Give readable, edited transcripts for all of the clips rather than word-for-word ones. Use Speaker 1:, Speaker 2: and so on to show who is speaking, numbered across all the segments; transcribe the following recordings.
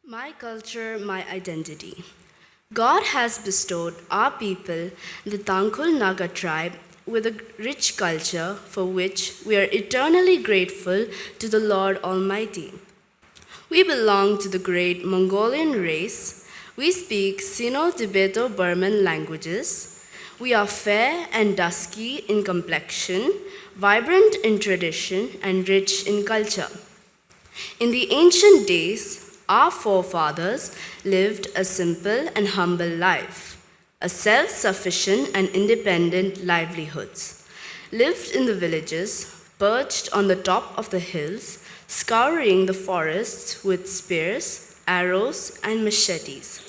Speaker 1: My culture, my identity. God has bestowed our people, the Tangkhul Naga tribe, with a rich culture for which we are eternally grateful to the Lord Almighty. We belong to the great Mongolian race. We speak Sino-Tibeto-Burman languages. We are fair and dusky in complexion, vibrant in tradition, and rich in culture. In the ancient days, our forefathers lived a simple and humble life, a self-sufficient and independent livelihoods. Lived in the villages, perched on the top of the hills, scouring the forests with spears, arrows, and machetes.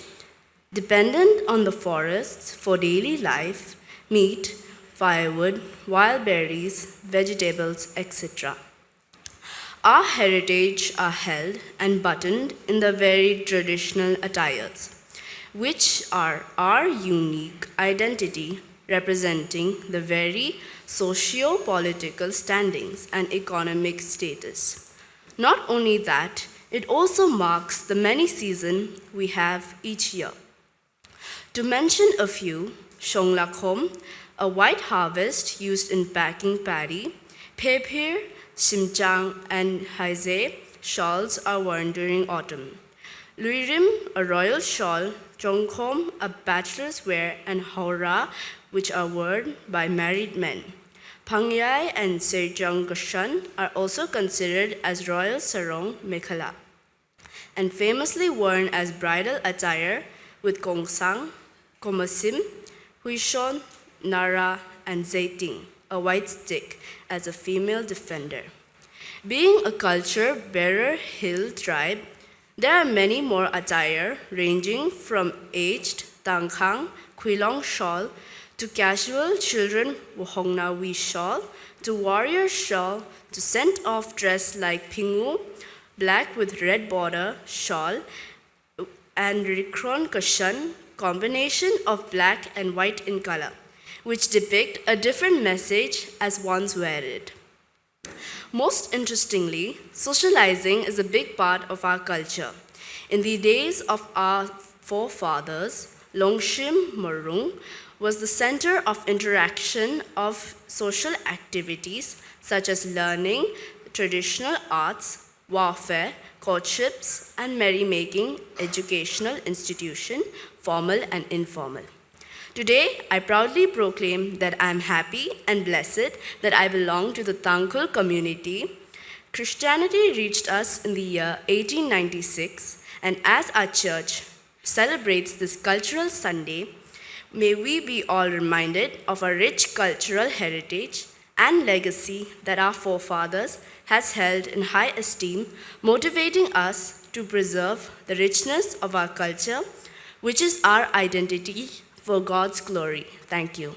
Speaker 1: Dependent on the forests for daily life, meat, firewood, wild berries, vegetables, etc. Our heritage are held and buttoned in the very traditional attires, which are our unique identity representing the very socio-political standings and economic status. Not only that, it also marks the many seasons we have each year. To mention a few, Shonglakhom, a white harvest used in packing paddy, Pepir, Simchang, and Haize shawls are worn during autumn. Luirim, a royal shawl, Chongkhom, a bachelor's wear, and Haura, which are worn by married men. Pangyai and Sejong Gashan are also considered as royal sarong mekhala, and famously worn as bridal attire with Kongsang, Komasim, Huishon, Nara, and Zaiting, a white stick, as a female defender. Being a culture-bearer hill tribe, there are many more attire ranging from aged Tangkhang, Quilong shawl, to casual children Wuhongnawi shawl, to warrior shawl, to sent-off dress like Pingu, black with red border shawl, and Rikron Kashan, combination of black and white in color, which depict a different message as ones wear it. Most interestingly, socializing is a big part of our culture. In the days of our forefathers, Longshim Morung was the center of interaction of social activities such as learning, traditional arts, warfare, courtships, and merrymaking, educational institution, formal and informal. Today, I proudly proclaim that I am happy and blessed that I belong to the Tangkhul community. Christianity reached us in the year 1896, and as our church celebrates this cultural Sunday, may we be all reminded of our rich cultural heritage and legacy that our forefathers has held in high esteem, motivating us to preserve the richness of our culture, which is our identity for God's glory. Thank you.